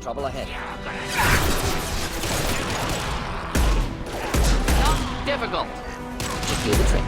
Trouble ahead. Not difficult. Just do the trick.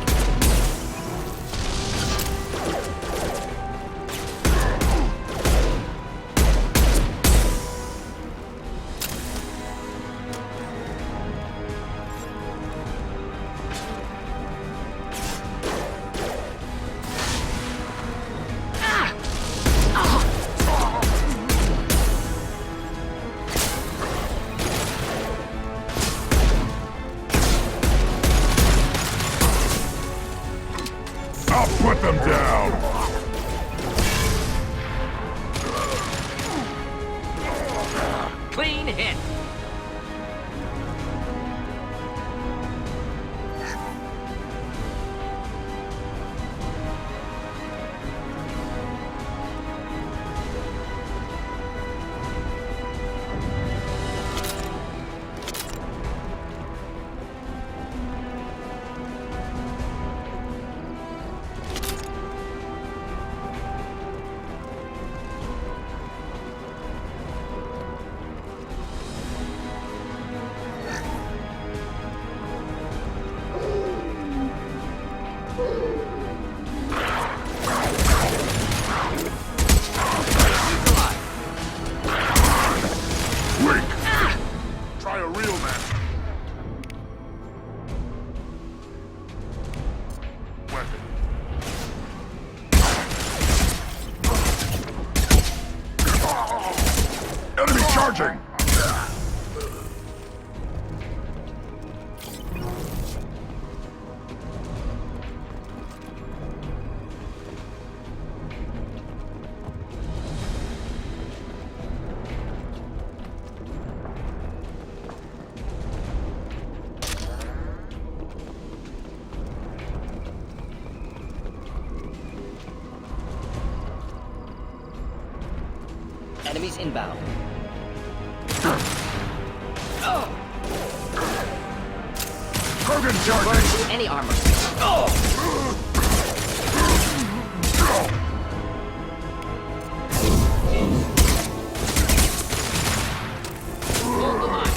Put them down! Clean hit. Try a real match. Weapon. Enemy charging! Enemies inbound. Krogan charging! Burn through any armor. Hold the line.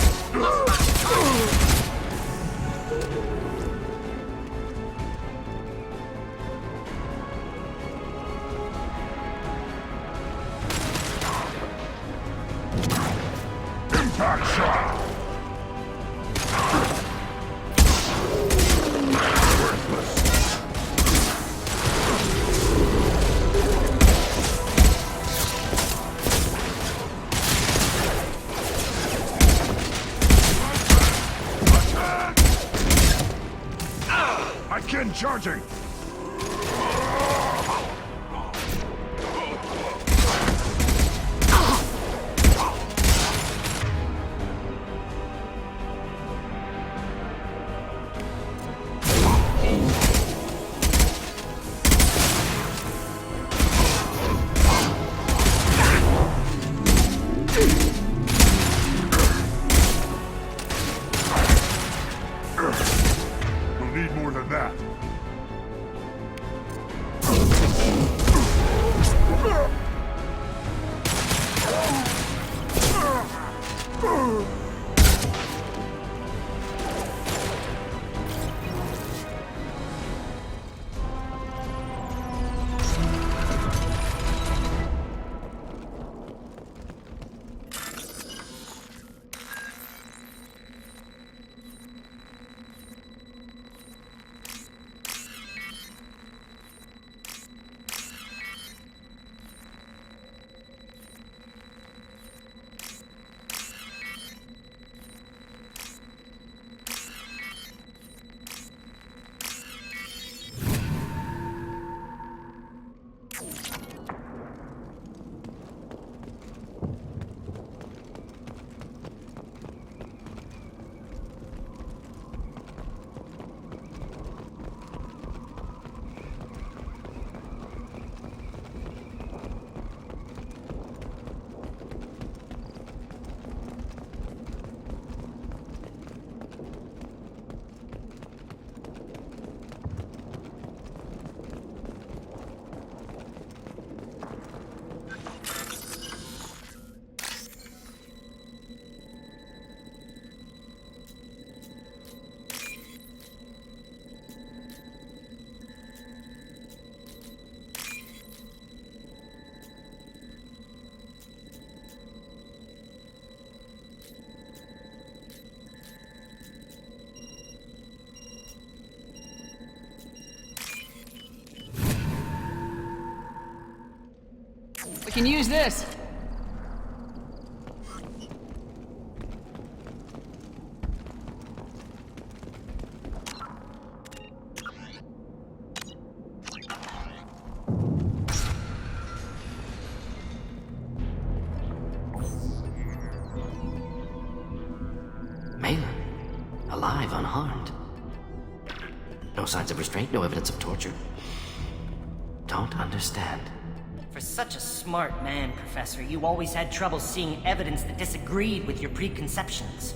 Impact shot! Again charging! We'll need more than that. can use this. Malin, alive, unharmed. No signs of restraint, no evidence of torture. Don't understand. For such a smart man, Professor, you always had trouble seeing evidence that disagreed with your preconceptions.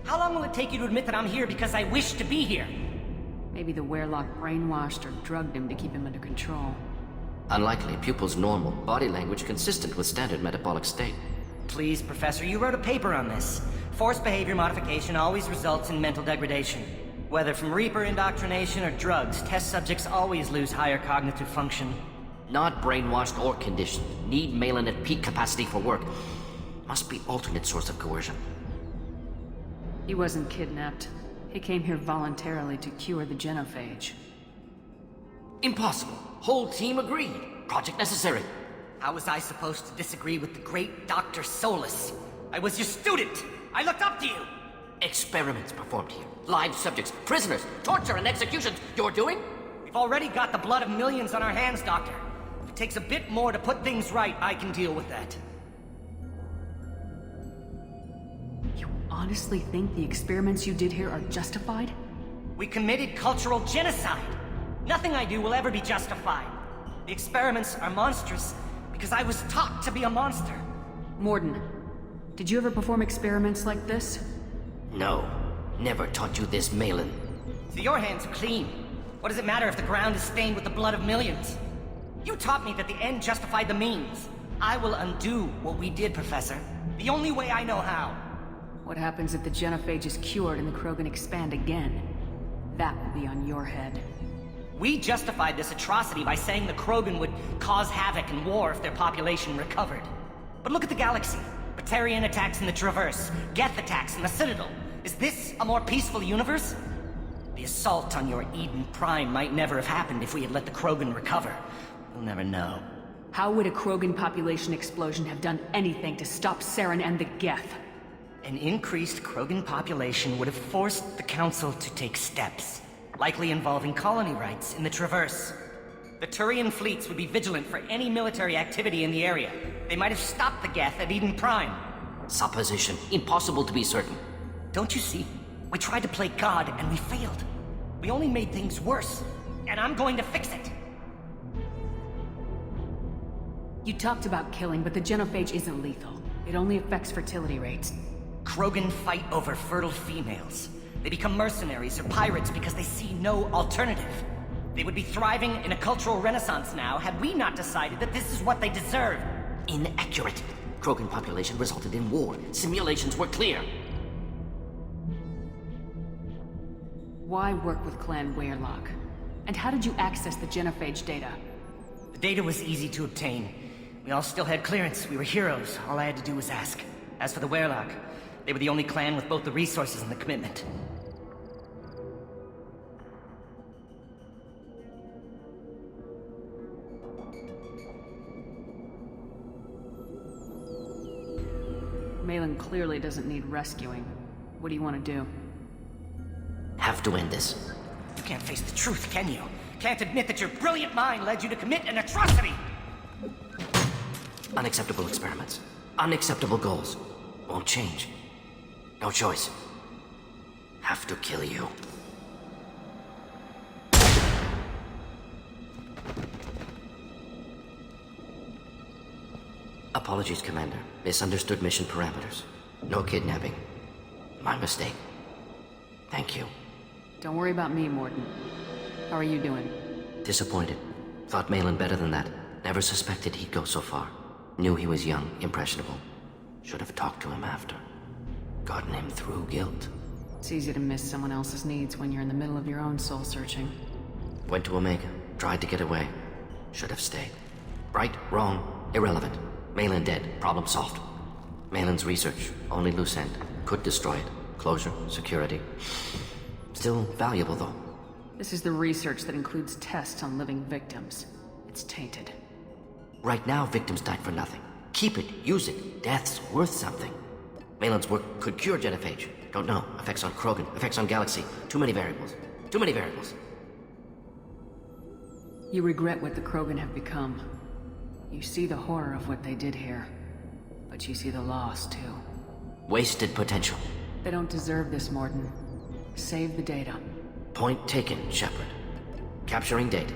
How long will it take you to admit that I'm here because I wish to be here? Maybe the Werelock brainwashed or drugged him to keep him under control. Unlikely. Pupil's normal. Body language consistent with standard metabolic state. Please, Professor, you wrote a paper on this. Forced behavior modification always results in mental degradation. Whether from Reaper indoctrination or drugs, test subjects always lose higher cognitive function. Not brainwashed or conditioned. Need Malin at peak capacity for work. Must be alternate source of coercion. He wasn't kidnapped. He came here voluntarily to cure the genophage. Impossible. Whole team agreed. Project necessary. How was I supposed to disagree with the great Dr. Solus? I was your student! I looked up to you! Experiments performed here. Live subjects, prisoners, torture and executions. You're doing? We've already got the blood of millions on our hands, Doctor. If it takes a bit more to put things right, I can deal with that. You honestly think the experiments you did here are justified? We committed cultural genocide. Nothing I do will ever be justified. The experiments are monstrous because I was taught to be a monster. Morden, did you ever perform experiments like this? No. Never taught you this, Malin. So your hands are clean. What does it matter if the ground is stained with the blood of millions? You taught me that the end justified the means. I will undo what we did, Professor. The only way I know how. What happens if the genophage is cured and the Krogan expand again? That will be on your head. We justified this atrocity by saying the Krogan would cause havoc and war if their population recovered. But look at the galaxy. Batarian attacks in the Traverse, Geth attacks in the Citadel. Is this a more peaceful universe? The assault on your Eden Prime might never have happened if we had let the Krogan recover. We'll never know. How would a Krogan population explosion have done anything to stop Saren and the Geth? An increased Krogan population would have forced the Council to take steps, likely involving colony rights in the Traverse. The Turian fleets would be vigilant for any military activity in the area. They might have stopped the Geth at Eden Prime. Supposition. Impossible to be certain. Don't you see? We tried to play God and we failed. We only made things worse. And I'm going to fix it. You talked about killing, but the genophage isn't lethal. It only affects fertility rates. Krogan fight over fertile females. They become mercenaries or pirates because they see no alternative. They would be thriving in a cultural renaissance now had we not decided that this is what they deserve. Inaccurate. Krogan population resulted in war. Simulations were clear. Why work with Clan Werelock? And how did you access the genophage data? The data was easy to obtain. We all still had clearance. We were heroes. All I had to do was ask. As for the Werelock, they were the only clan with both the resources and the commitment. Malin clearly doesn't need rescuing. What do you want to do? Have to end this. You can't face the truth, can you? Can't admit that your brilliant mind led you to commit an atrocity! Unacceptable experiments. Unacceptable goals. Won't change. No choice. Have to kill you. Apologies, Commander. Misunderstood mission parameters. No kidnapping. My mistake. Thank you. Don't worry about me, Morden. How are you doing? Disappointed. Thought Malin better than that. Never suspected he'd go so far. Knew he was young, impressionable. Should have talked to him after. Gotten him through guilt. It's easy to miss someone else's needs when you're in the middle of your own soul-searching. Went to Omega. Tried to get away. Should have stayed. Right, wrong, irrelevant. Malin dead. Problem solved. Malin's research. Only loose end. Could destroy it. Closure, security. Still valuable, though. This is the research that includes tests on living victims. It's tainted. Right now, victims died for nothing. Keep it, use it. Death's worth something. Malin's work could cure genophage. Don't know. Effects on Krogan, effects on Galaxy. Too many variables. Too many variables. You regret what the Krogan have become. You see the horror of what they did here. But you see the loss, too. Wasted potential. They don't deserve this, Morden. Save the data. Point taken, Shepard. Capturing data.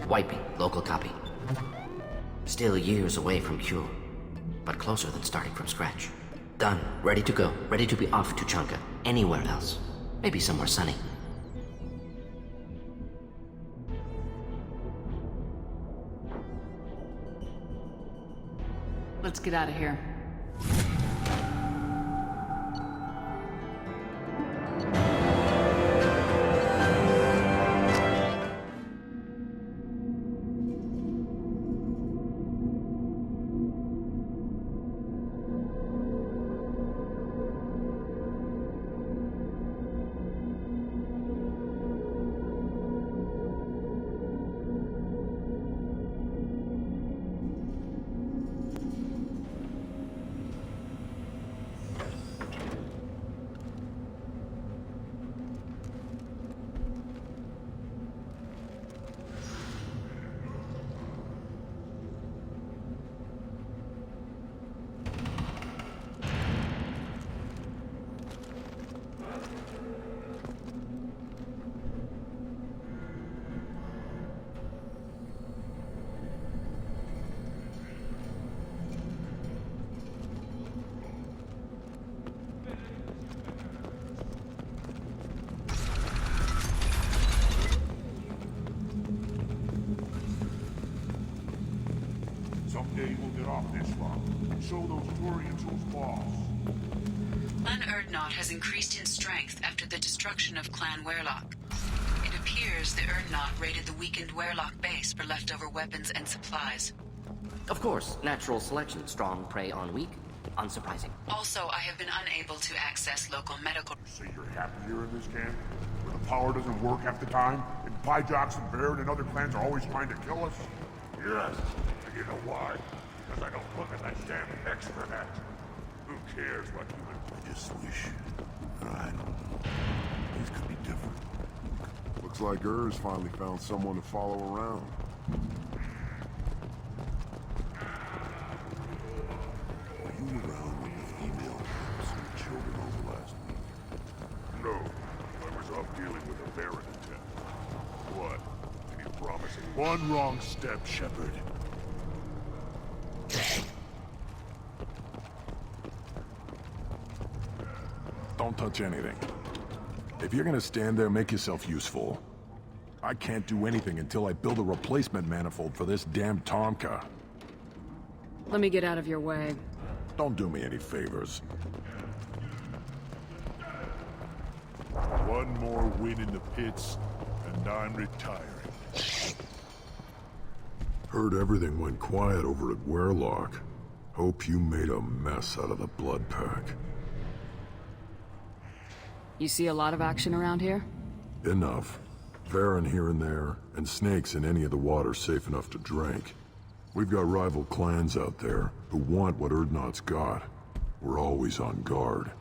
Wiping local copy. Still years away from cure, but closer than starting from scratch. Done. Ready to go. Ready to be off to Chanka. Anywhere else. Maybe somewhere sunny. Let's get out of here. Someday we'll get off this one and show those Turians who's boss. Clan Urdnot has increased in strength after the destruction of Clan Werlock. It appears the Urdnot raided the weakened Werlock base for leftover weapons and supplies. Of course, natural selection. Strong prey on weak. Unsurprising. Also, I have been unable to access local medical... So you're happy here in this camp? Where the power doesn't work half the time? And Pyjox and Baird and other clans are always trying to kill us? Yes. And you know why? Because I don't look at that damn extranet. Who cares what human... I just wish... I don't know. Things could be different. Looks like Urs finally found someone to follow around. Were you around when the female raped some children over last week? No. I was off dealing with a Baron attempt. What? Any promising... One wrong step, Shepard. Don't touch anything. If you're gonna stand there, make yourself useful. I can't do anything until I build a replacement manifold for this damn Tomka. Let me get out of your way. Don't do me any favors. One more win in the pits, and I'm retiring. Heard everything went quiet over at Werlock. Hope you made a mess out of the blood pack. You see a lot of action around here? Enough. Varen here and there, and snakes in any of the water safe enough to drink. We've got rival clans out there who want what Urdnot's got. We're always on guard.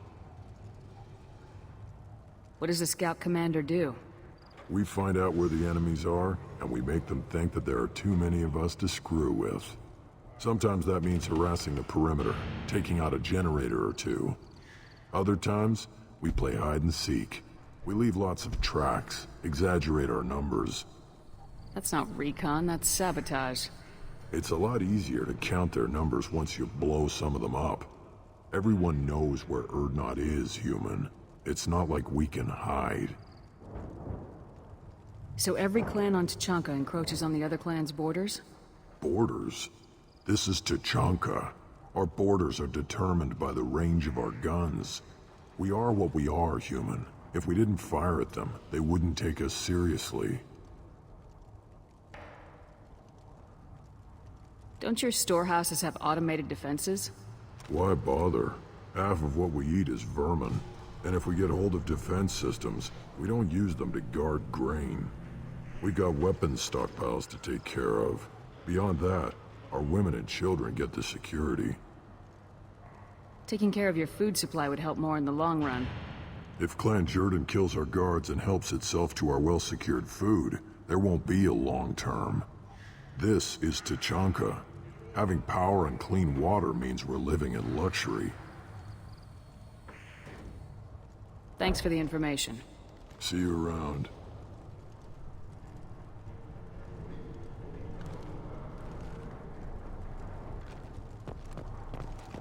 What does the scout commander do? We find out where the enemies are, and we make them think that there are too many of us to screw with. Sometimes that means harassing the perimeter, taking out a generator or two. Other times, we play hide and seek. We leave lots of tracks, exaggerate our numbers. That's not recon, that's sabotage. It's a lot easier to count their numbers once you blow some of them up. Everyone knows where Urdnot is, human. It's not like we can hide. So every clan on Tuchanka encroaches on the other clan's borders? Borders? This is Tuchanka. Our borders are determined by the range of our guns. We are what we are, human. If we didn't fire at them, they wouldn't take us seriously. Don't your storehouses have automated defenses? Why bother? Half of what we eat is vermin. And if we get hold of defense systems, we don't use them to guard grain. We got weapons stockpiles to take care of. Beyond that, Our women and children get the security. Taking care of your food supply would help more in the long run. If Clan Jordan kills our guards and helps itself to our well-secured food, there won't be a long term. This is Tachanka. Having power and clean water means we're living in luxury. Thanks for the information. See you around.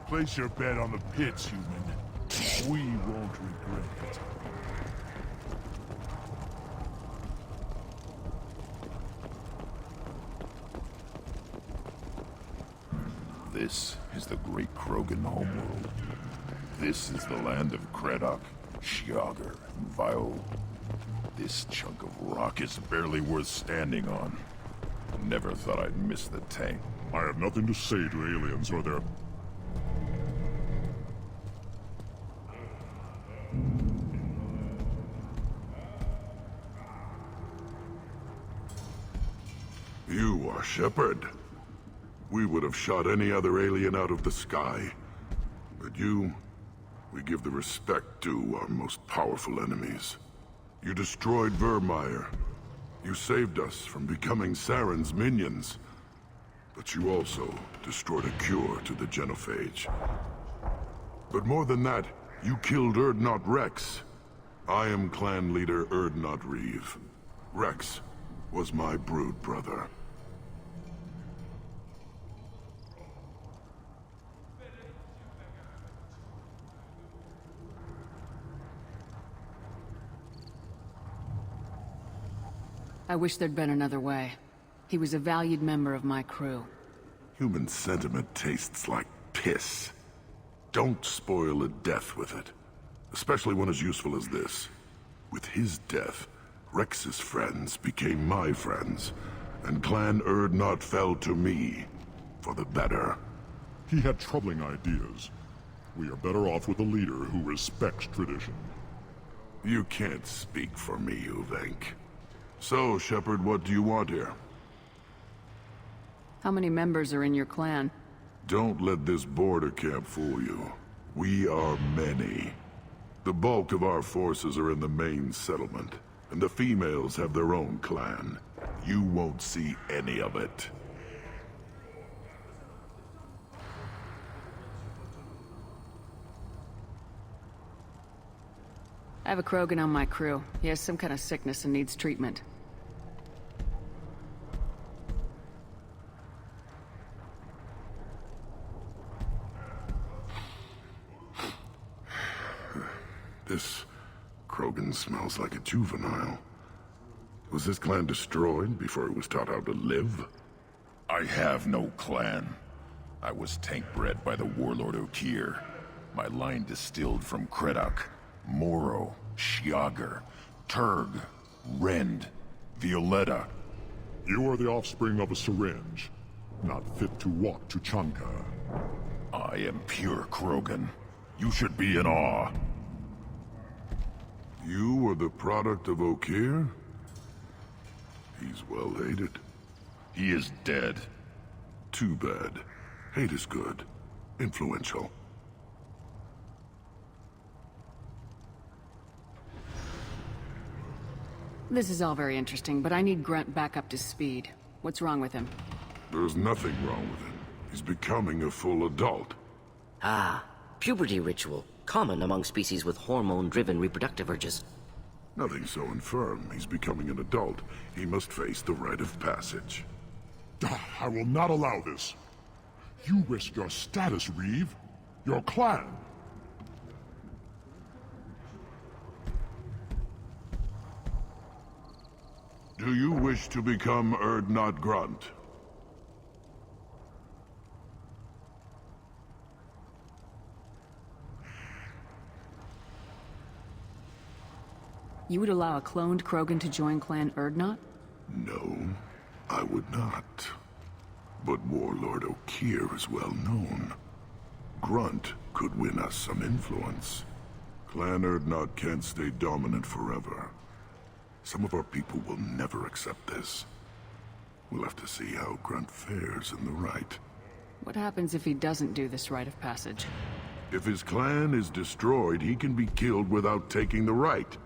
Place your bet on the pits, human. We won't regret it. This is the great Krogan homeworld. This is the land of Kredok, Shiagar, and Vio. This chunk of rock is barely worth standing on. Never thought I'd miss the tank. I have nothing to say to aliens or their... You are Shepard. We would have shot any other alien out of the sky. But you, we give the respect due our most powerful enemies. You destroyed Vermeer. You saved us from becoming Saren's minions. But you also destroyed a cure to the genophage. But more than that, you killed Urdnot Rex. I am clan leader Urdnot Reeve. Rex was my brood brother. I wish there'd been another way. He was a valued member of my crew. Human sentiment tastes like piss. Don't spoil a death with it. Especially one as useful as this. With his death, Rex's friends became my friends, and Clan Urdnot fell to me. For the better. He had troubling ideas. We are better off with a leader who respects tradition. You can't speak for me, Uvenk. So, Shepard, what do you want here? How many members are in your clan? Don't let this border camp fool you. We are many. The bulk of our forces are in the main settlement, and the females have their own clan. You won't see any of it. I have a Krogan on my crew. He has some kind of sickness and needs treatment. This Krogan smells like a juvenile. Was this clan destroyed before it was taught how to live? I have no clan. I was tank bred by the warlord Okir. My line distilled from Kredok, Moro, Shiagar, Turg, Rend, Violetta. You are the offspring of a syringe, not fit to walk to Chanka. I am pure Krogan. You should be in awe. You were the product of Okir? He's well hated. He is dead. Too bad. Hate is good. Influential. This is all very interesting, but I need Grunt back up to speed. What's wrong with him? There's nothing wrong with him. He's becoming a full adult. Ah, puberty ritual. Common among species with hormone-driven reproductive urges. Nothing so infirm. He's becoming an adult. He must face the rite of passage. I will not allow this. You risk your status, Reeve. Your clan. Do you wish to become Urdnot Grunt? You would allow a cloned Krogan to join Clan Urdnot? No, I would not. But Warlord Okir is well known. Grunt could win us some influence. Clan Urdnot can't stay dominant forever. Some of our people will never accept this. We'll have to see how Grunt fares in the rite. What happens if he doesn't do this rite of passage? If his clan is destroyed, he can be killed without taking the rite.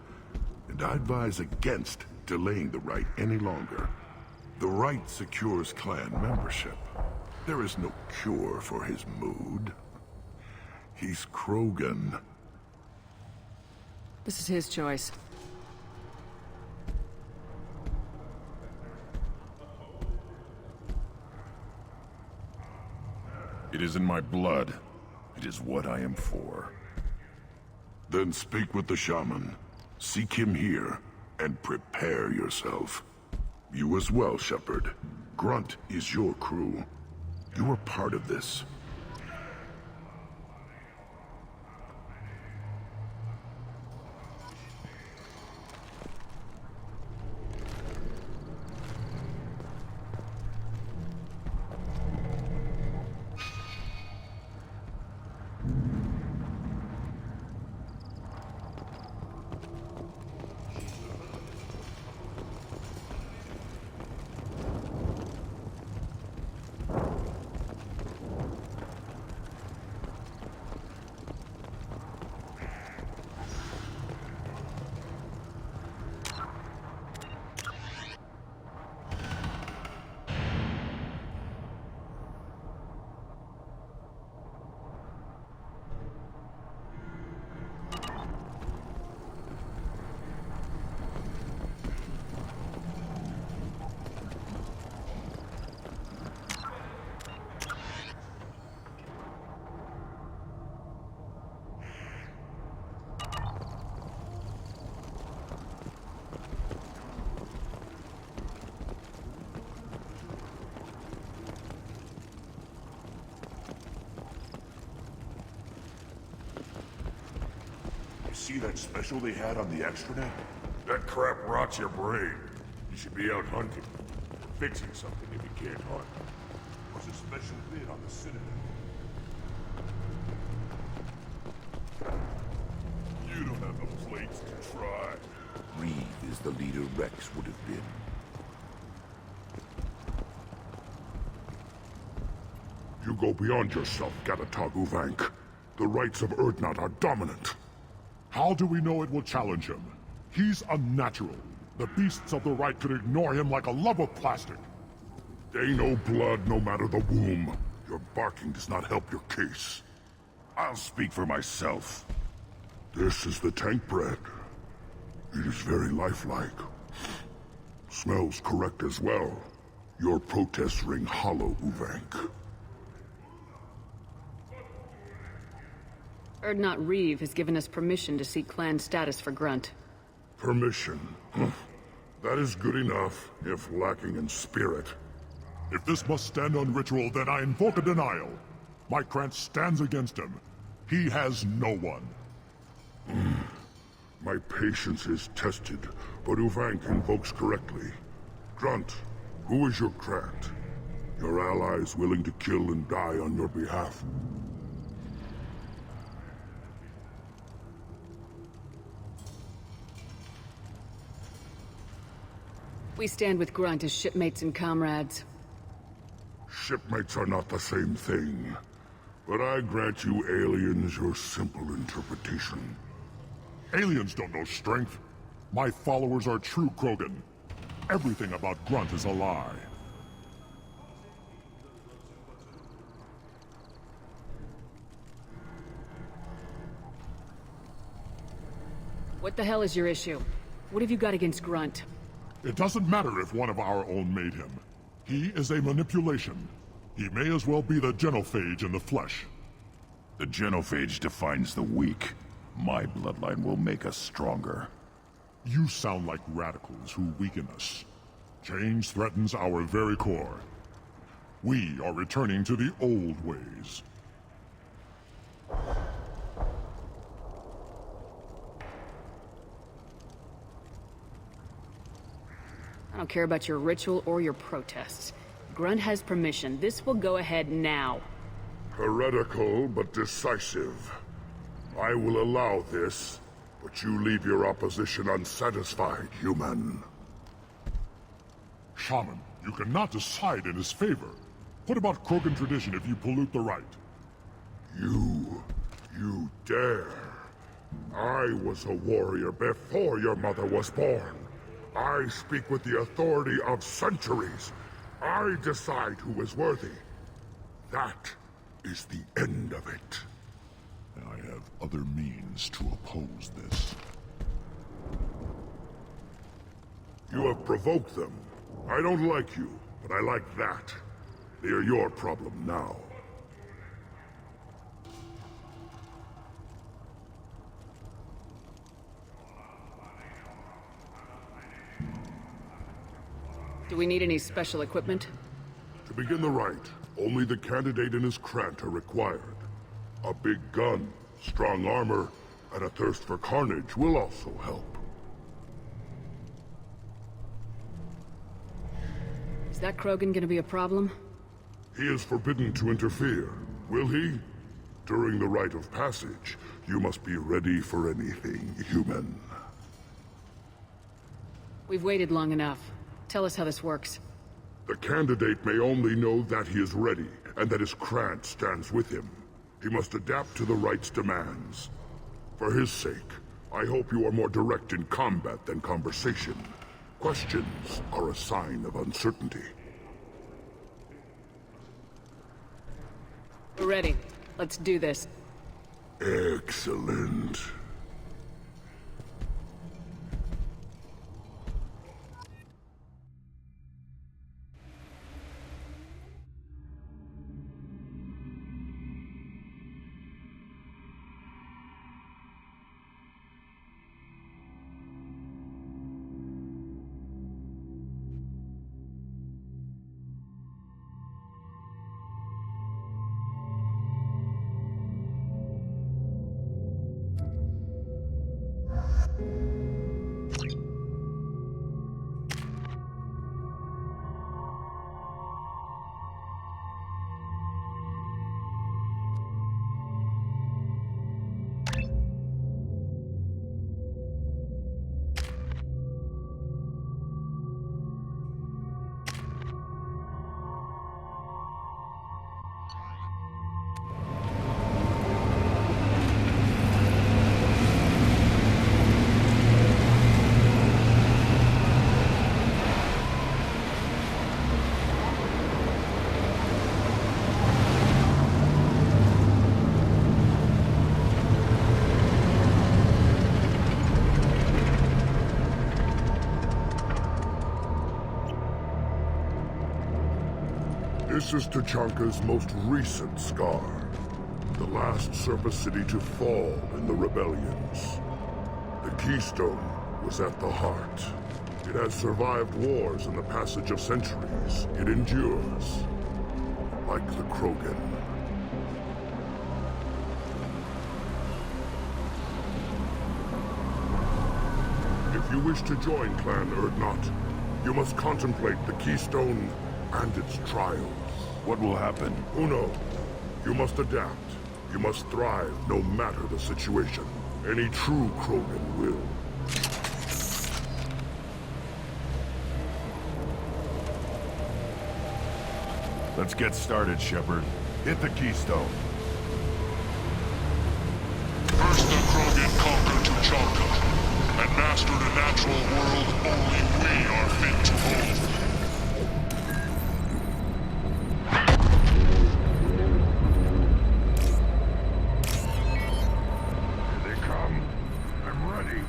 And I advise against delaying the rite any longer. The rite secures clan membership. There is no cure for his mood. He's Krogan. This is his choice. It is in my blood. It is what I am for. Then speak with the shaman. Seek him here, and prepare yourself. You as well, Shepard. Grunt is your crew. You are part of this. See that special they had on the extranet? That crap rots your brain. You should be out hunting. Or fixing something if you can't hunt. There's a special bid on the Citadel. You don't have the plates to try. Reeve is the leader Rex would have been. You go beyond yourself, Gatatog Uvank. The rights of Urdnot are dominant. How do we know it will challenge him? He's unnatural. The beasts of the right could ignore him like a lump of plastic. They know blood no matter the womb. Your barking does not help your case. I'll speak for myself. This is the tank bread. It is very lifelike. Smells correct as well. Your protests ring hollow, Uvank. Urdnot Reeve has given us permission to seek clan status for Grunt. Permission. That is good enough, if lacking in spirit. If this must stand on ritual, then I invoke a denial. My Krantz stands against him. He has no one. My patience is tested, but Uvank invokes correctly. Grunt, who is your Krant? Your allies willing to kill and die on your behalf? We stand with Grunt as shipmates and comrades. Shipmates are not the same thing. But I grant you aliens your simple interpretation. Aliens don't know strength. My followers are true Krogan. Everything about Grunt is a lie. What the hell is your issue? What have you got against Grunt? It doesn't matter if one of our own made him. He is a manipulation. He may as well be the genophage in the flesh. The genophage defines the weak. My bloodline will make us stronger. You sound like radicals who weaken us. Change threatens our very core. We are returning to the old ways. I don't care about your ritual or your protests. Grunt has permission. This will go ahead now. Heretical, but decisive. I will allow this, but you leave your opposition unsatisfied, human. Shaman, You cannot decide in his favor. What about Krogan tradition if you pollute the rite? You dare. I was a warrior before your mother was born. I speak with the authority of centuries. I decide who is worthy. That is the end of it. I have other means to oppose this. You have provoked them. I don't like you, but I like that. They are your problem now. Do we need any special equipment? To begin the rite, only the candidate and his Krant are required. A big gun, strong armor, and a thirst for carnage will also help. Is that Krogan gonna be a problem? He is forbidden to interfere, will he? During the rite of passage, you must be ready for anything human. We've waited long enough. Tell us how this works. The candidate may only know that he is ready, and that his Krant stands with him. He must adapt to the rite's demands. For his sake, I hope you are more direct in combat than conversation. Questions are a sign of uncertainty. We're ready. Let's do this. Excellent. This is Tachanka's most recent scar. The last surface city to fall in the rebellions. The Keystone was at the heart. It has survived wars and the passage of centuries. It endures. Like the Krogan. If you wish to join Clan Urdnot, you must contemplate the Keystone and its trials. What will happen? Who knows? You must adapt. You must thrive no matter the situation. Any true Krogan will. Let's get started, Shepard. Hit the Keystone. First the Krogan conquered Tachanka, and mastered a natural world only we are fit to hold. Here they come. I'm ready.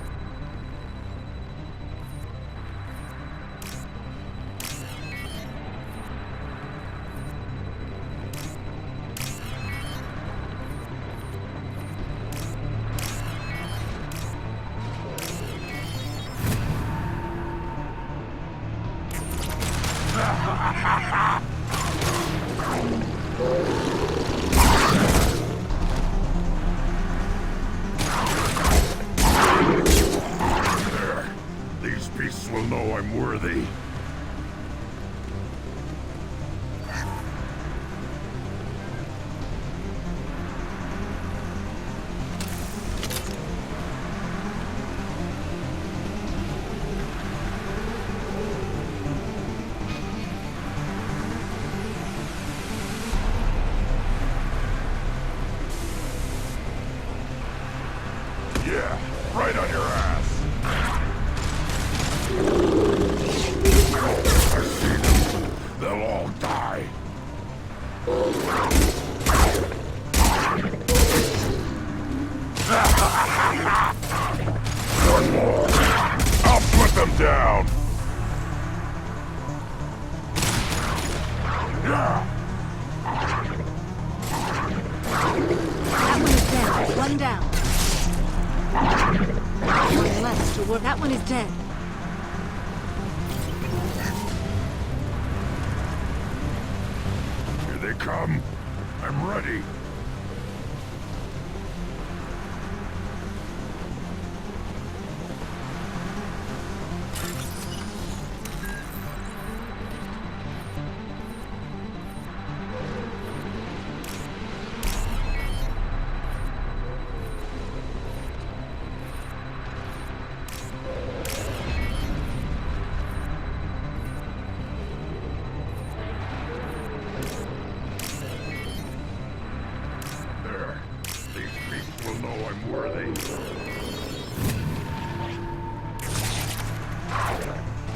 These beasts will know I'm worthy. dead. Here they come. I'm ready.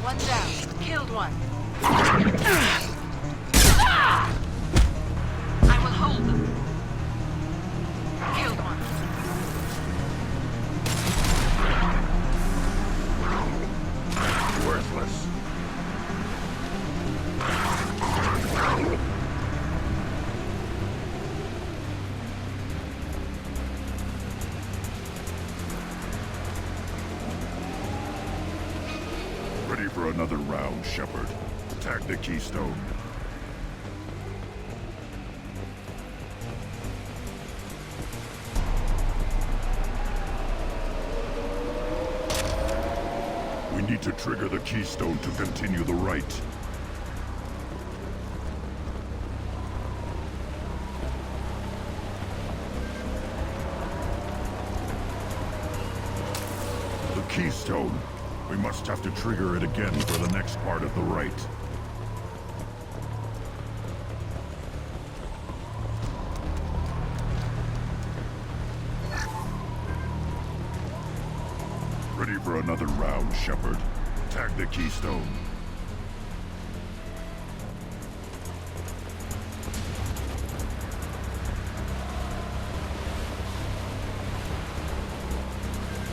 One down. Killed one. I will hold them. Killed one. Worthless. Ready for another round, Shepard. Tag the keystone. We need to trigger the keystone to continue the rite. The keystone. We must have to trigger it again for the next part of the rite. Ready for another round, Shepard. Tag the keystone.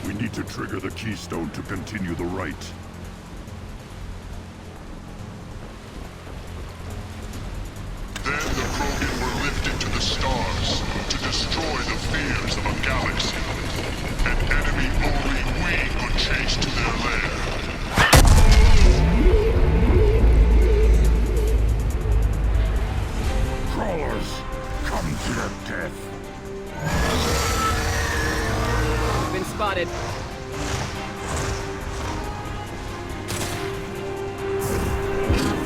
We need to trigger the keystone to continue the rite. Then the Krogan were lifted to the stars to destroy the fears of a galaxy. An enemy only we could chase to their lair. Crawlers, come to your death. Been spotted.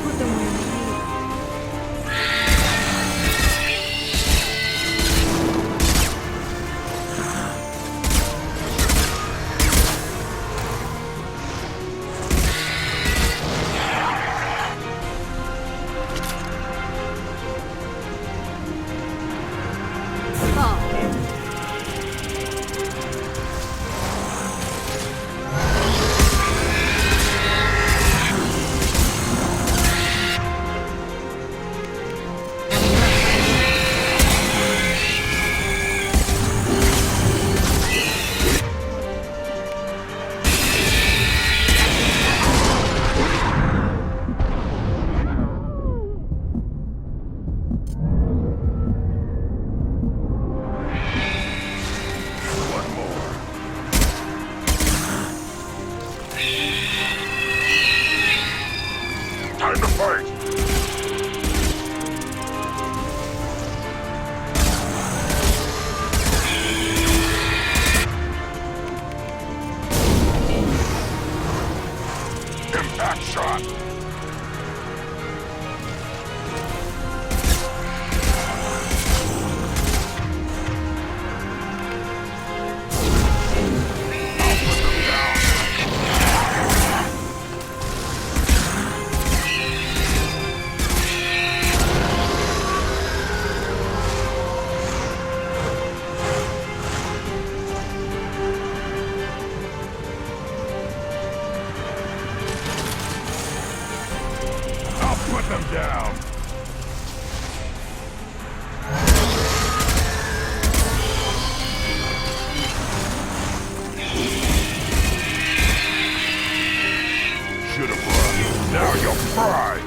Put them where they Time to fight! Impact shot. Put them down! Should have run. Now you'll fry!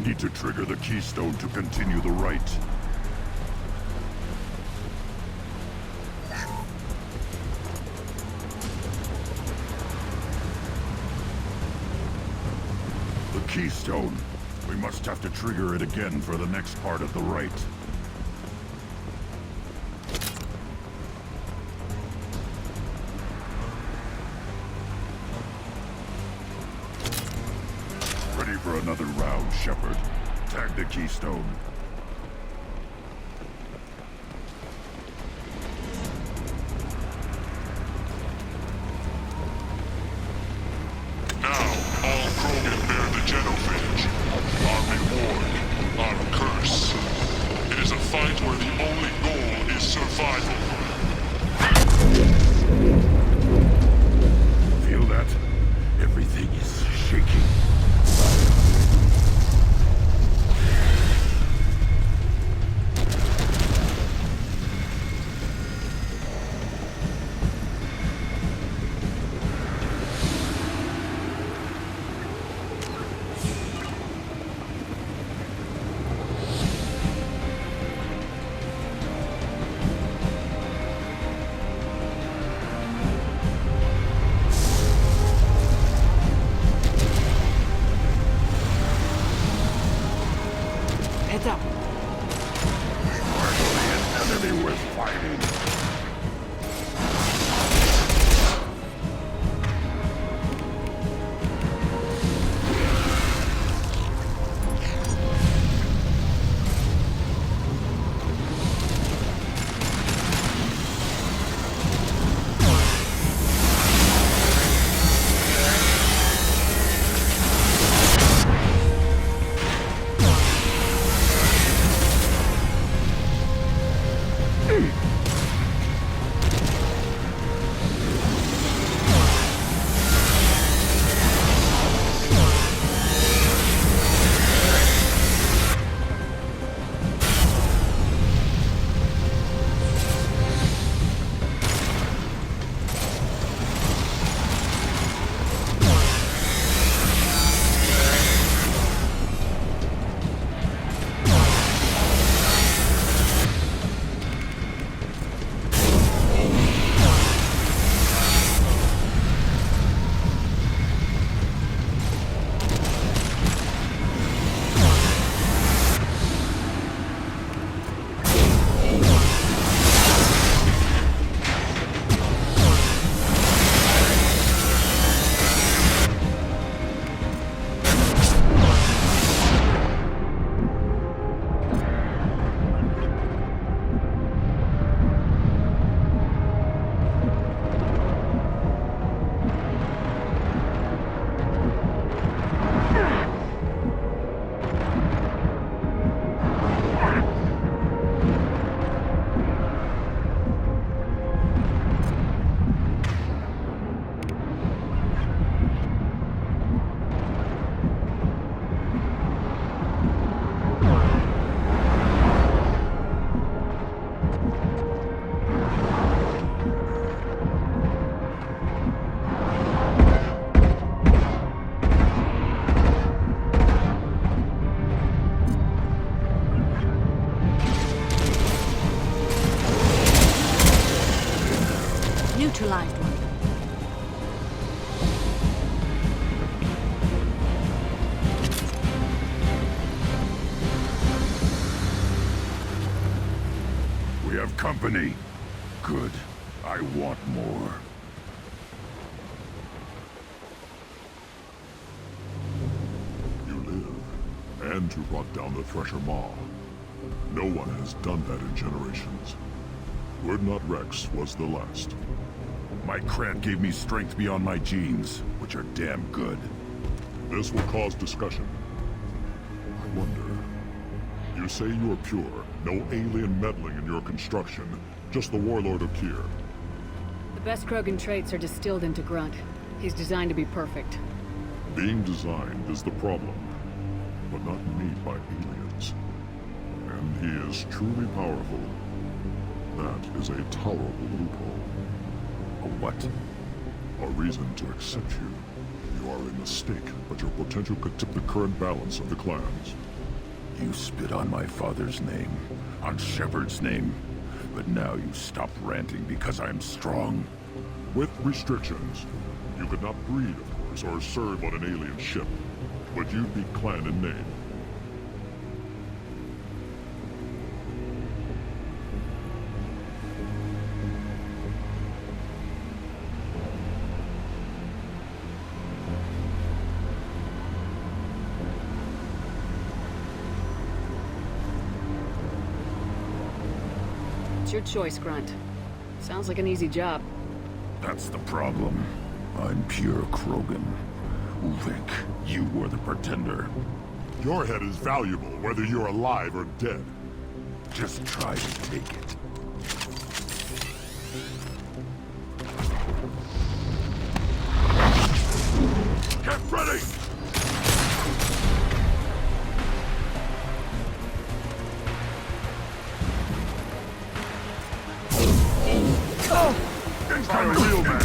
need to trigger the keystone to continue the rite. The keystone. We must have to trigger it again for the next part of the rite. Ready for another round, Shepard. Tag the keystone. Now, all Krogan bear the genophage. Our reward, our curse. It is a fight where the only goal is survival. Feel that? Everything is shaking. Heads up. An enemy worth fighting. Neutralized one. We have company. Good. I want more. You live, and to rot down the Thresher Maw. No one has done that in generations. Urdnot Rex was the last. My Krant gave me strength beyond my genes, which are damn good. This will cause discussion. I wonder... You say you are pure, no alien meddling in your construction, just the warlord of Kier. The best Krogan traits are distilled into Grunt. He's designed to be perfect. Being designed is the problem, but not made by aliens. And he is truly powerful. That is a tolerable loophole. A what? A reason to accept you. You are a mistake, but your potential could tip the current balance of the clans. You spit on my father's name, on Shepard's name, but now you stop ranting because I'm strong. With restrictions. You could not breed, of course, or serve on an alien ship. But you'd be clan in name. It's your choice, Grunt. Sounds like an easy job. That's the problem. I'm pure Krogan. Ulvik, you were the pretender. Your head is valuable, whether you're alive or dead. Just try to take it. Get ready! Incoming! Real man!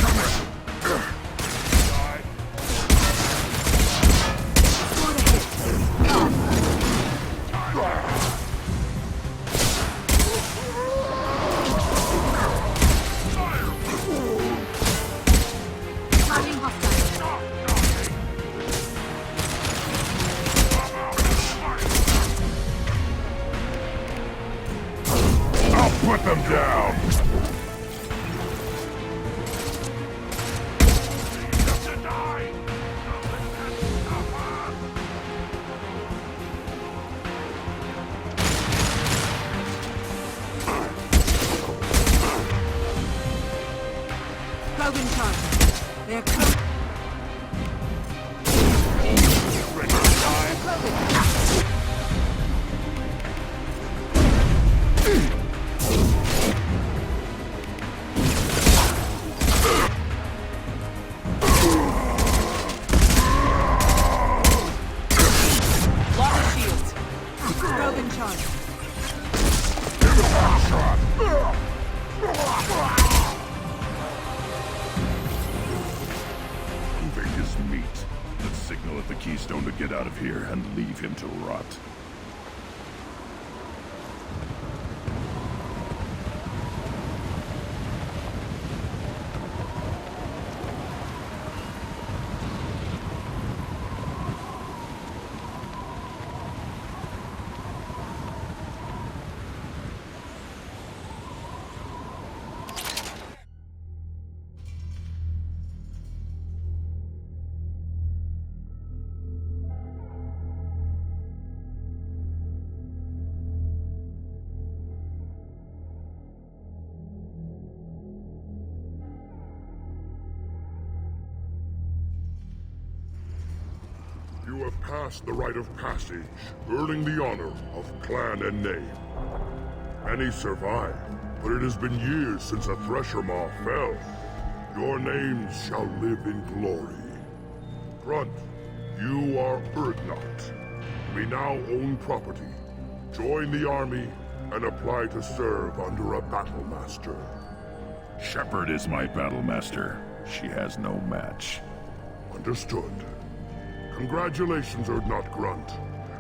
Put them down! Krogan charge. They're coming. Signal at the Keystone to get out of here and leave him to rot. You have passed the rite of passage, earning the honor of clan and name. Many survived, but it has been years since a Thresher Maw fell. Your names shall live in glory. Grunt, you are Urdnot. We now own property. Join the army and apply to serve under a battlemaster. Shepard is my battlemaster. She has no match. Understood. Congratulations, Urdnot Grunt.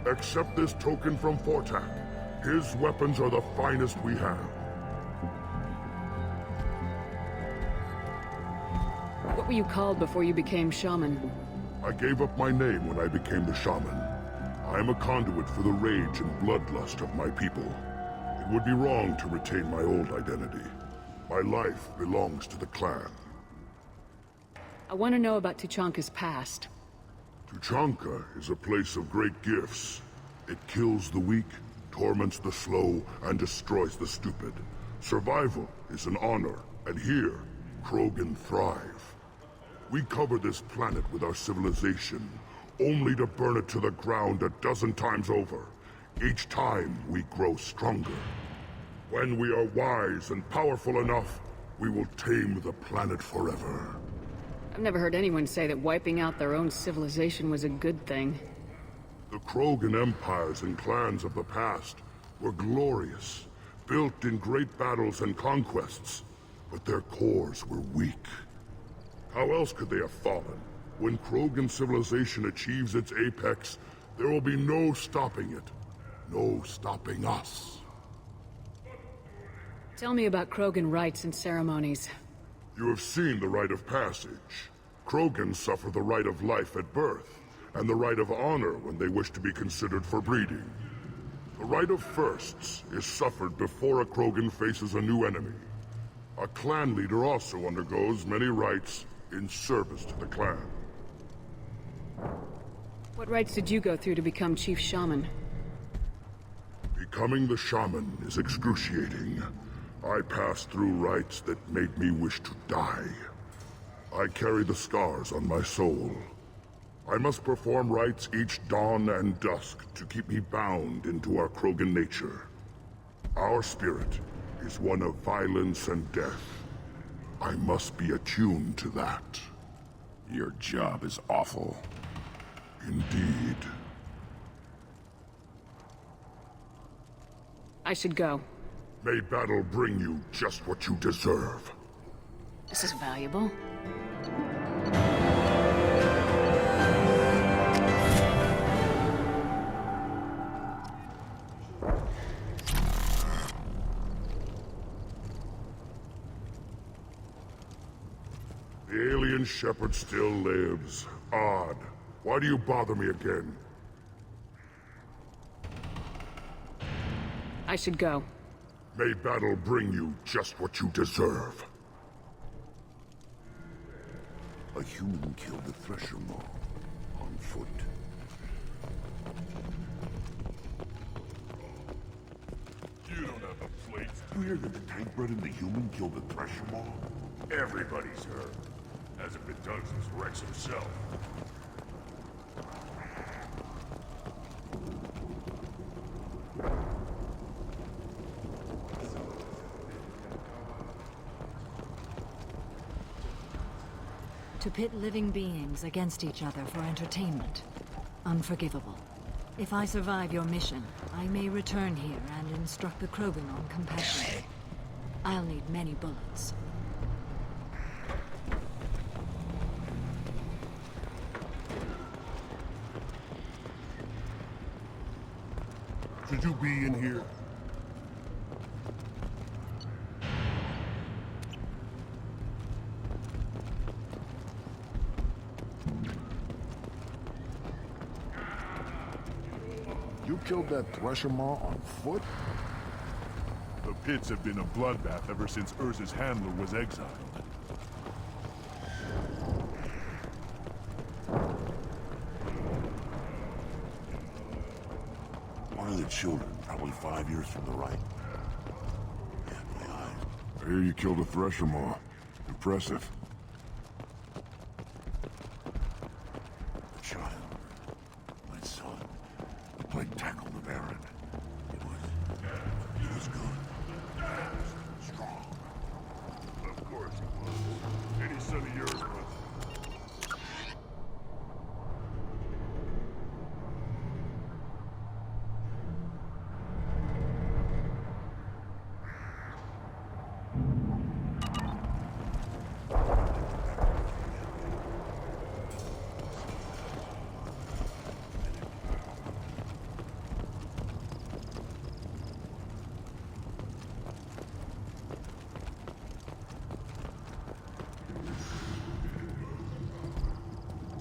Accept this token from Fortak. His weapons are the finest we have. What were you called before you became shaman? I gave up my name when I became the shaman. I am a conduit for the rage and bloodlust of my people. It would be wrong to retain my old identity. My life belongs to the clan. I want to know about Tuchanka's past. Tuchanka is a place of great gifts. It kills the weak, torments the slow, and destroys the stupid. Survival is an honor, and here, Krogan thrive. We cover this planet with our civilization, only to burn it to the ground a dozen times over. Each time, we grow stronger. When we are wise and powerful enough, we will tame the planet forever. I've never heard anyone say that wiping out their own civilization was a good thing. The Krogan empires and clans of the past were glorious, built in great battles and conquests, but their cores were weak. How else could they have fallen? When Krogan civilization achieves its apex, there will be no stopping it. no stopping us. Tell me about Krogan rites and ceremonies. You have seen the rite of passage. Krogan suffer the rite of life at birth, and the rite of honor when they wish to be considered for breeding. The rite of firsts is suffered before a Krogan faces a new enemy. A clan leader also undergoes many rites in service to the clan. What rites did you go through to become Chief Shaman? Becoming the shaman is excruciating. I passed through rites that made me wish to die. I carry the scars on my soul. I must perform rites each dawn and dusk to keep me bound into our Krogan nature. Our spirit is one of violence and death. I must be attuned to that. Your job is awful. Indeed. I should go. May battle bring you just what you deserve. This is valuable. The alien shepherd still lives. Odd. Why do you bother me again? I should go. May battle bring you just what you deserve. A human killed the Thresher Maw on foot. You don't have a plate. You hear that the tank bred and the human killed the Thresher Maw? Everybody's heard. Hasn't been done since Rex himself. To pit living beings against each other for entertainment. Unforgivable. If I survive your mission, I may return here and instruct the Krogan on compassion. I'll need many bullets. Should you be in here? You killed that Thresher Maw on foot? The pits have been a bloodbath ever since Urza's handler was exiled. One of the children, probably 5 years from the right. Yeah, my eye. I hear you killed a Thresher Maw. Impressive. The child. My son. Played tackle the Baron. He was good. Strong. Of course he was. Any son of yours was.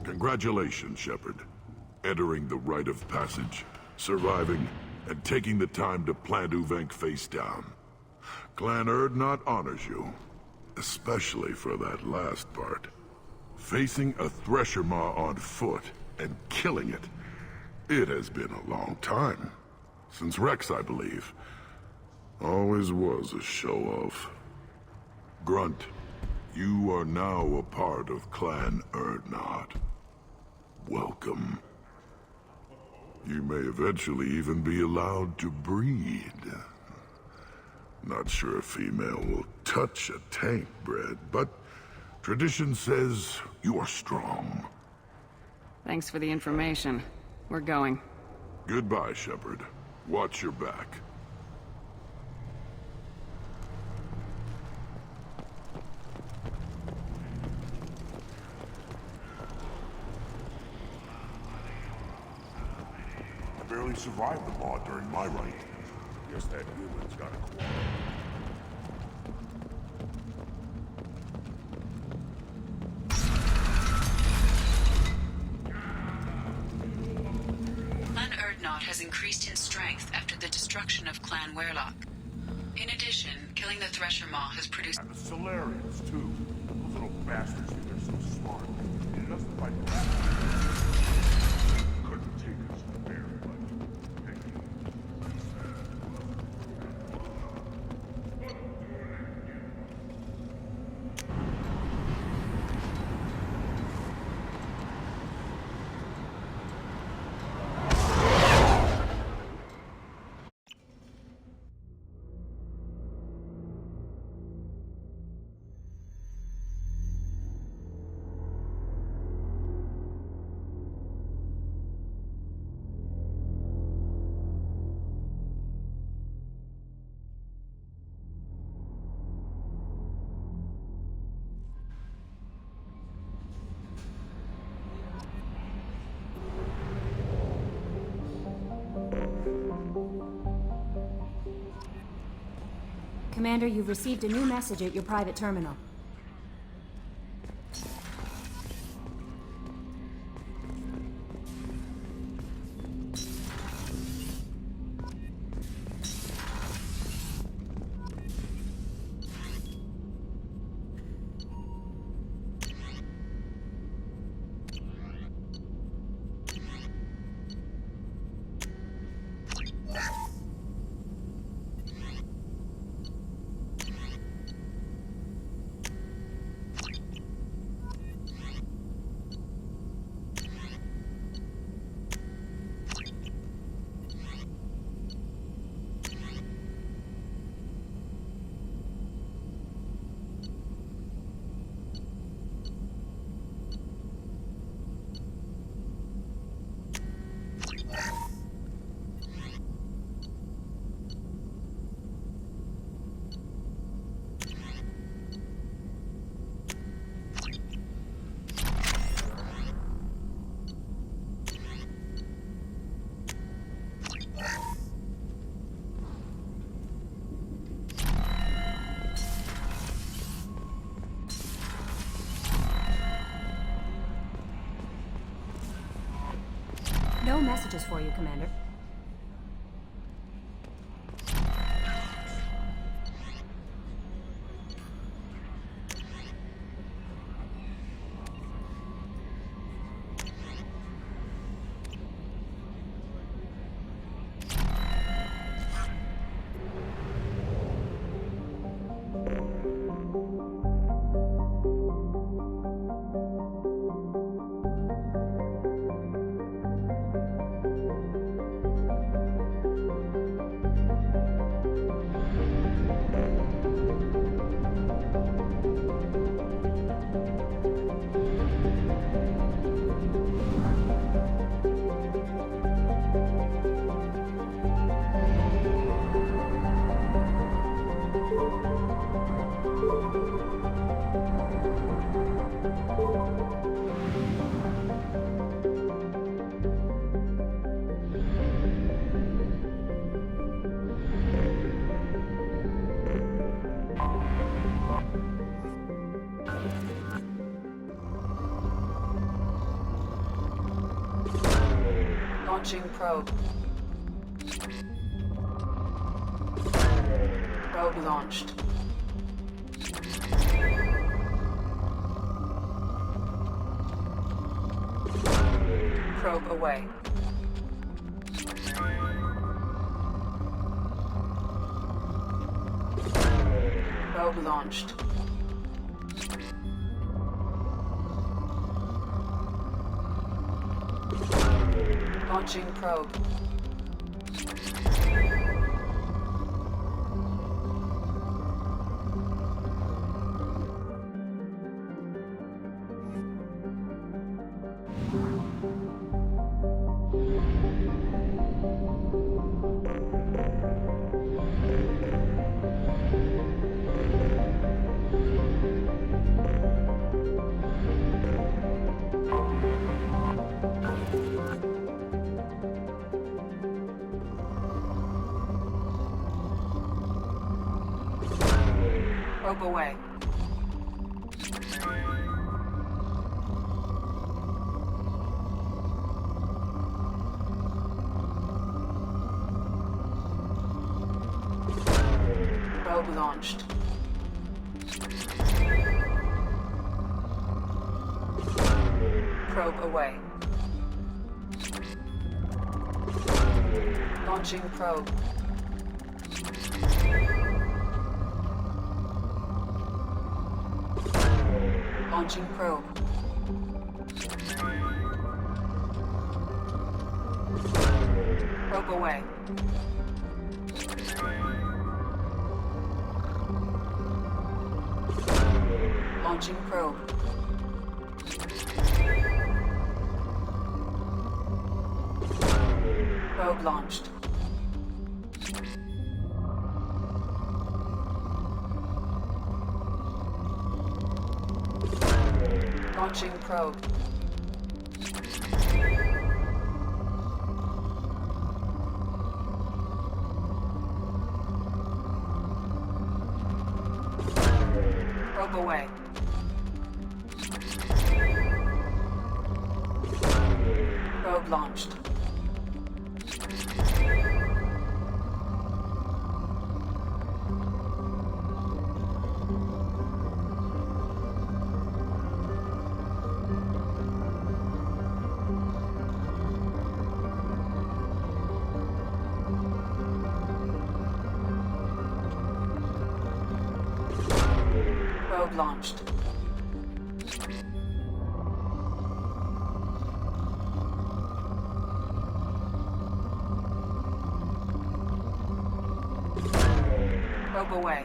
Congratulations, Shepard. Entering the rite of passage, surviving, and taking the time to plant Uvenk face down. Clan Urdnot honors you, especially for that last part. Facing a Thresher Maw on foot and killing it. It has been a long time. Since Rex, I believe. Always was a show-off. Grunt, you are now a part of Clan Urdnot. Welcome. You may eventually even be allowed to breed. Not sure a female will touch a tank bred, but tradition says you are strong. Thanks for the information. We're going. Goodbye, Shepard. Watch your back. I barely barely survived the law during my reign. Guess that human's got a quarrel. Clan Erdnot has increased in strength after the destruction of Clan Werlock. In addition, killing the Thresher Maw has produced... And the Solarians, too. Those little bastards think they're so smart. Needed us to fight back. Couldn't take us very much. Commander, you've received a new message at your private terminal. No messages for you, Commander. Launching probe. Probe launched. Probe away. Probe launched. Launching probe. Probe away. Probe launched. Probe away. Launching probe. Launching probe. Probe away. Launching probe. Probe launched. Launching probe. Probe away. Probe launched. Probe launched. Probe away.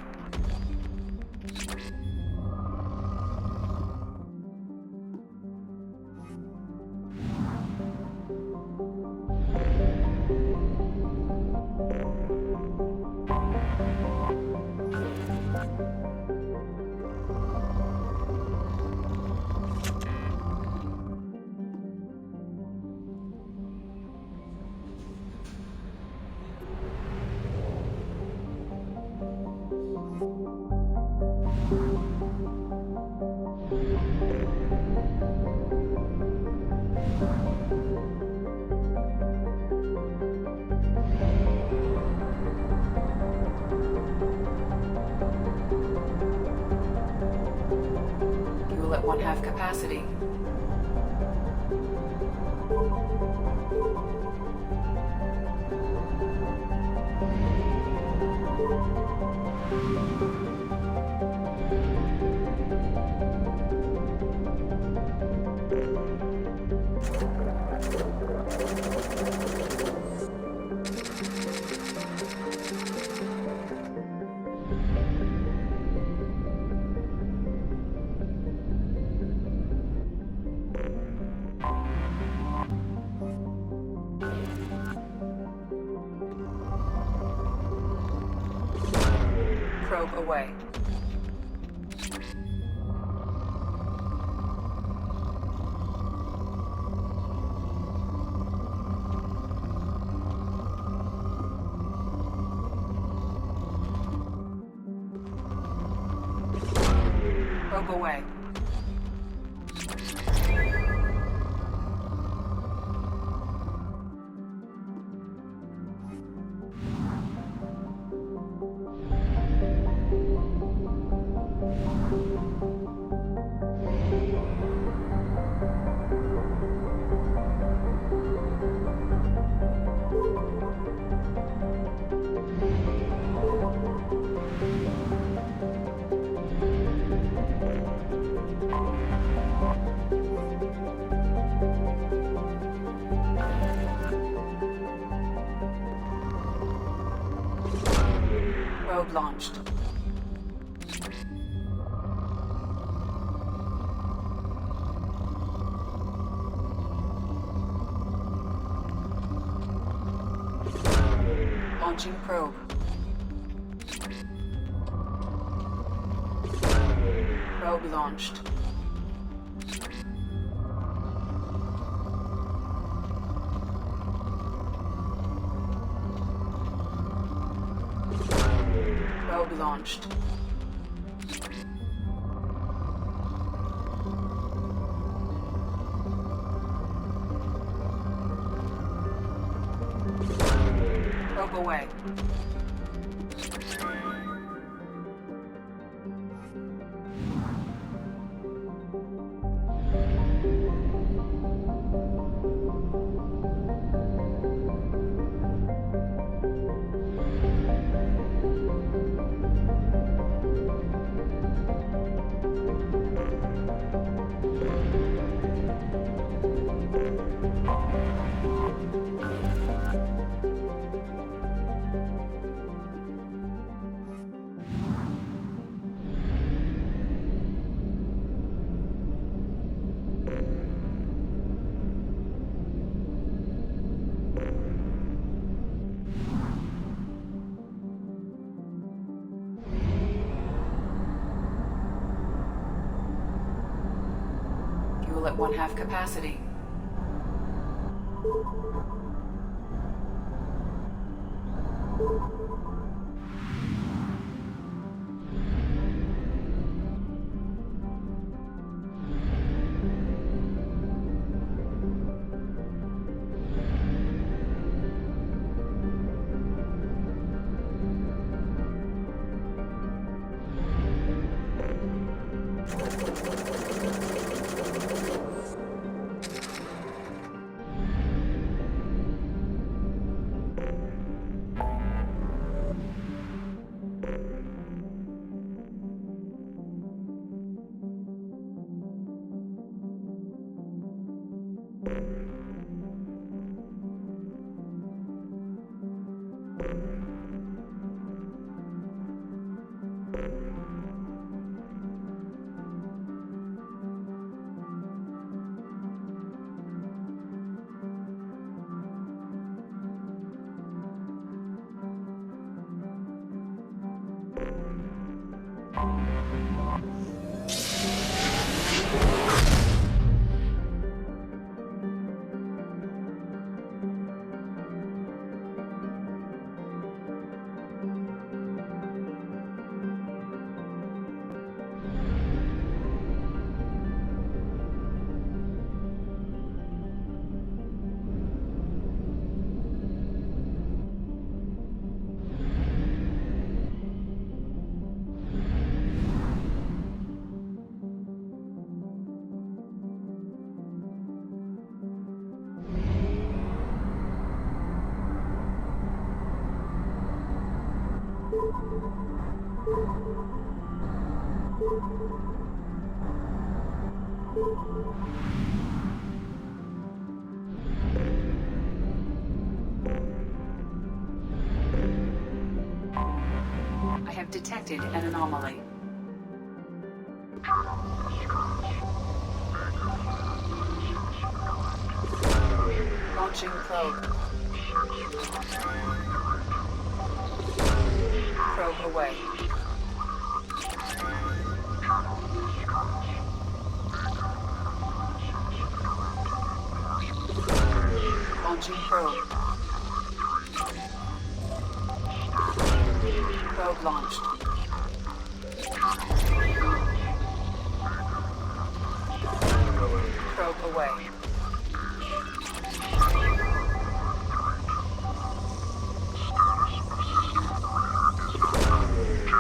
Fuel at 1/2 capacity. Probe away. Probe away. Probe launched. Launching probe. Probe launched. Probe launched. Probe away. Fuel at 1/2 capacity. I have detected an anomaly. Launching probe. Probe away. Launching probe. Probe launched. Probe away.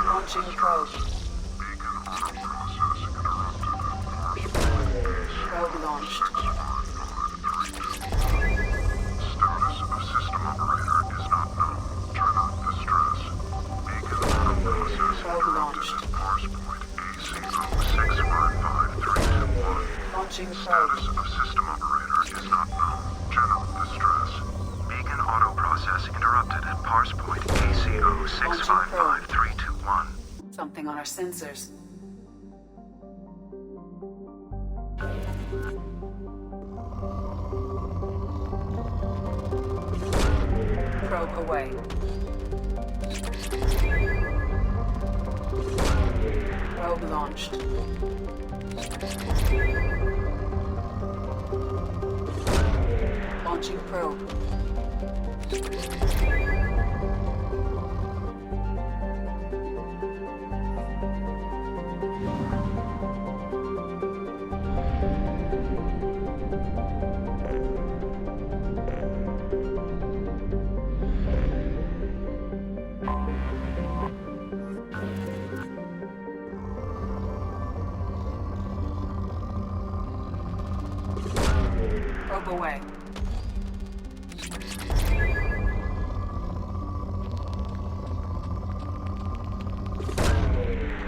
Launching probe. Probe launched. Probe launched. Launching probe. Status of system operator is not known. General distress. Beacon auto process interrupted at parse point ACO 655321. Something on our sensors. Probe away. Probe launched. Launching probe. Probe away.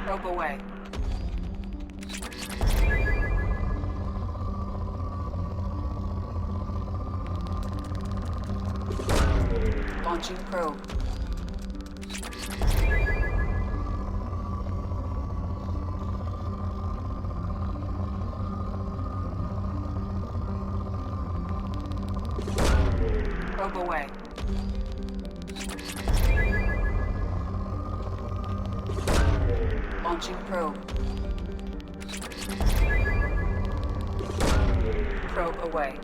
Probe away. Launching probe. Probe away. Launching probe. Probe away.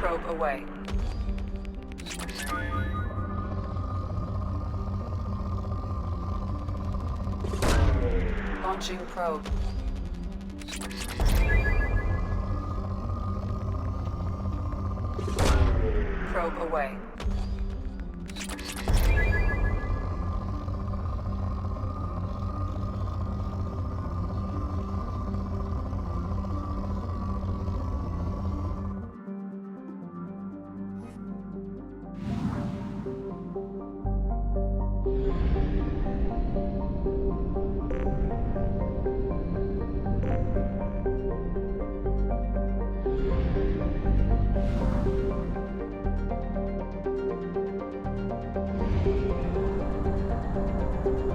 Probe away. Launching probe. Probe away.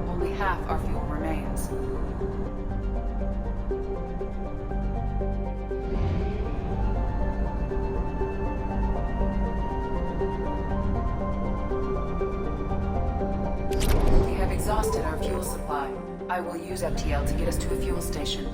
Only half our fuel remains. We have exhausted our fuel supply. I will use FTL to get us to a fuel station.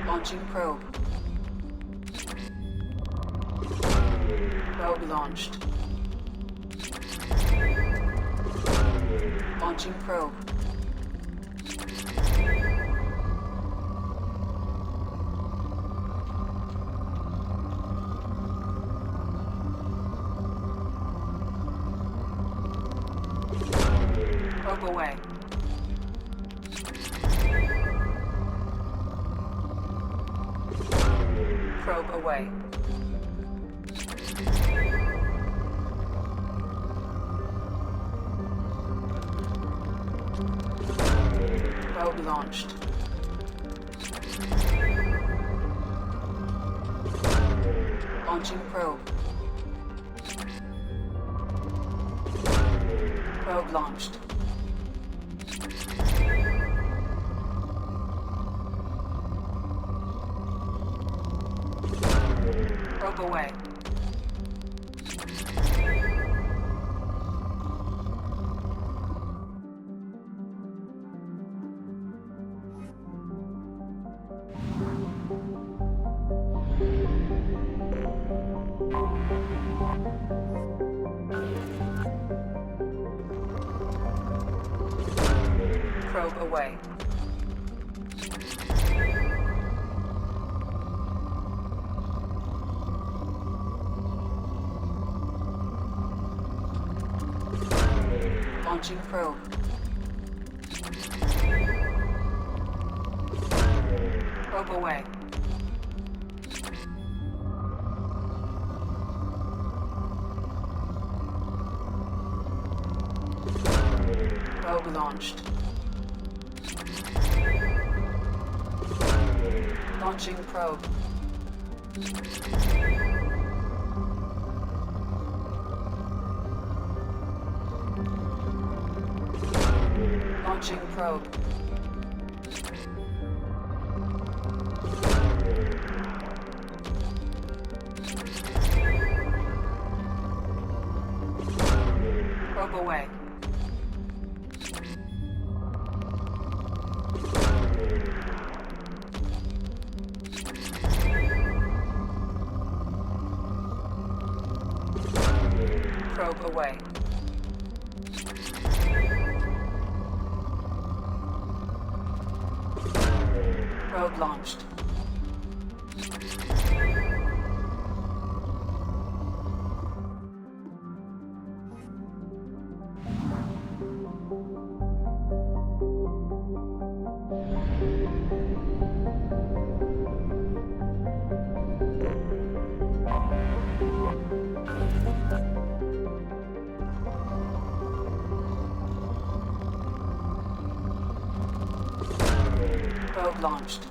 Launching probe. Probe launched. Launching probe. Probe away. Probe away. Probe launched. Launching probe. Probe launched. Probe away. Probe away. Launching probe. Probe away. Probe launched. Launching probe. Launching probe. Probe away. Probe away. Probe launched. Probe launched.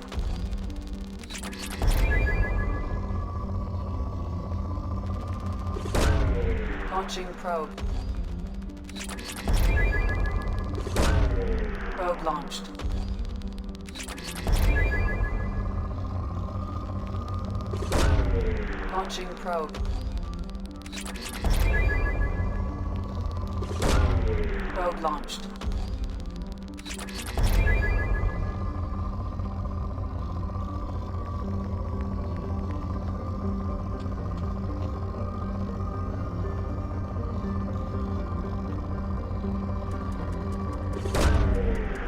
Launching probe. Probe launched. Launching probe. Probe launched.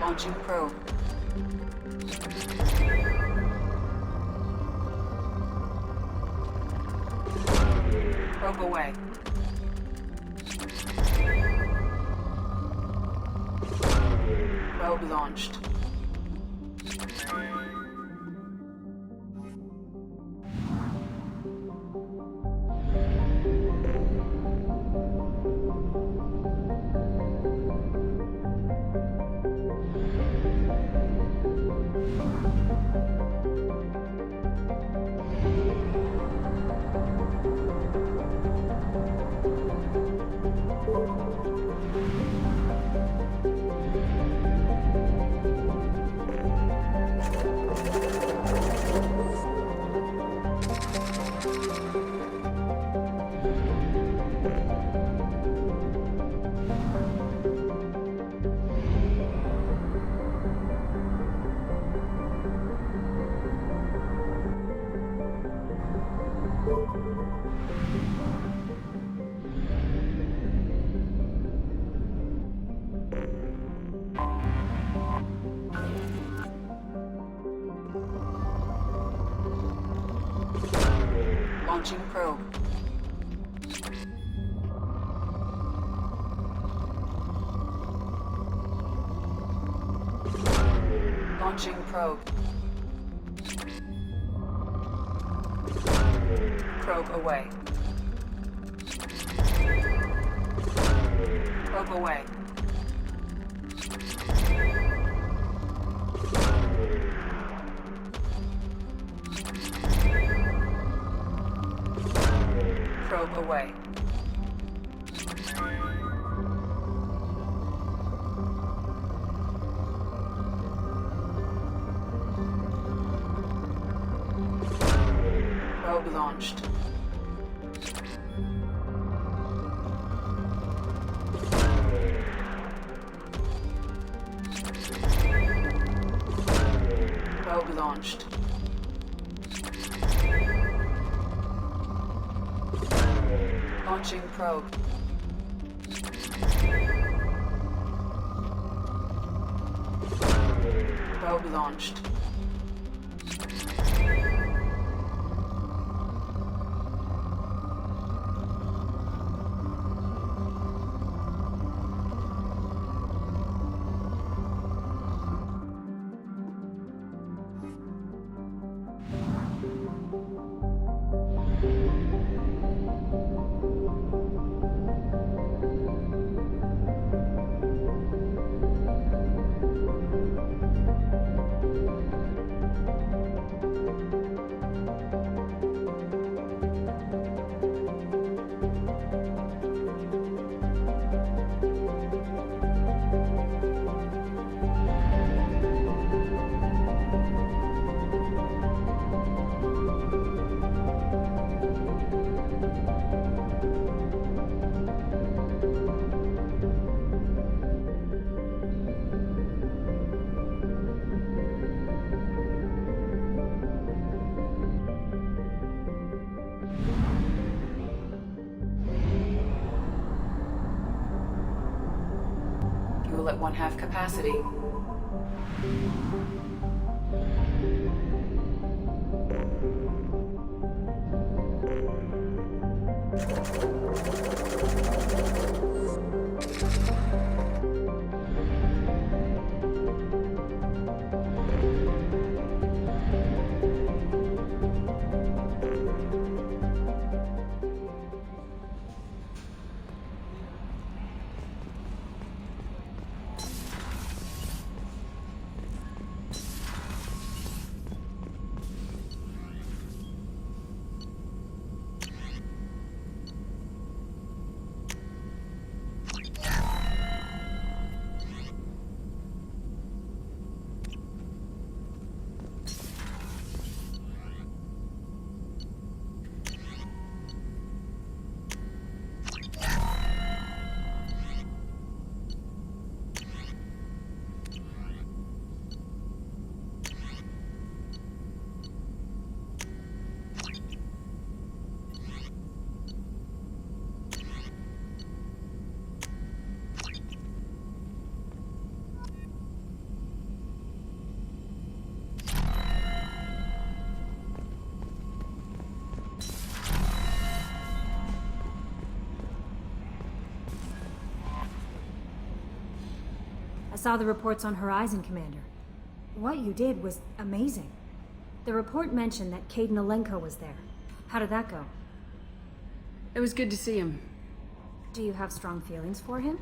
Launching probe. Probe away. Probe launched. Launching probe. Launching probe. Probe away. Probe away. Probe away. Probe launched. Probe launched. Launching probe. Probe launched. still at 1/2 capacity. I saw the reports on Horizon, Commander. What you did was amazing. The report mentioned that Caden Alenko was there. How did that go? It was good to see him. Do you have strong feelings for him?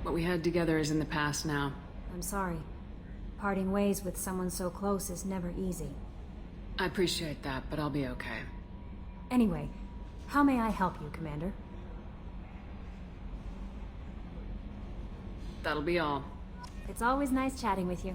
What we had together is in the past now. I'm sorry. Parting ways with someone so close is never easy. I appreciate that, but I'll be okay. Anyway, how may I help you, Commander? That'll be all. It's always nice chatting with you.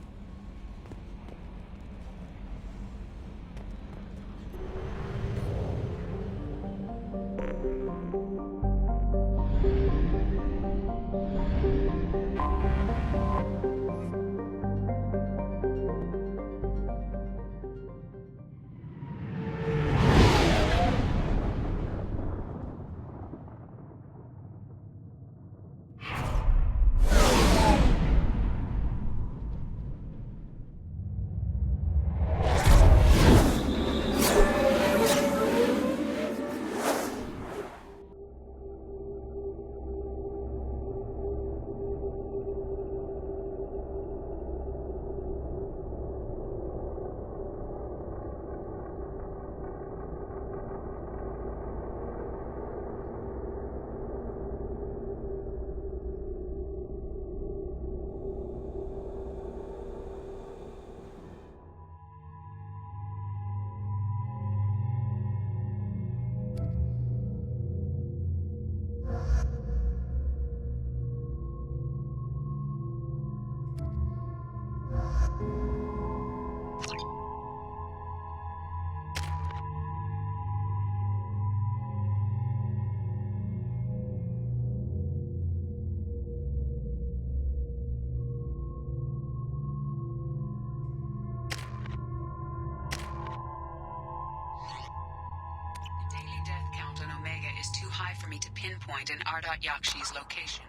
The daily death count on Omega is too high for me to pinpoint an Ardot Yakshi's location.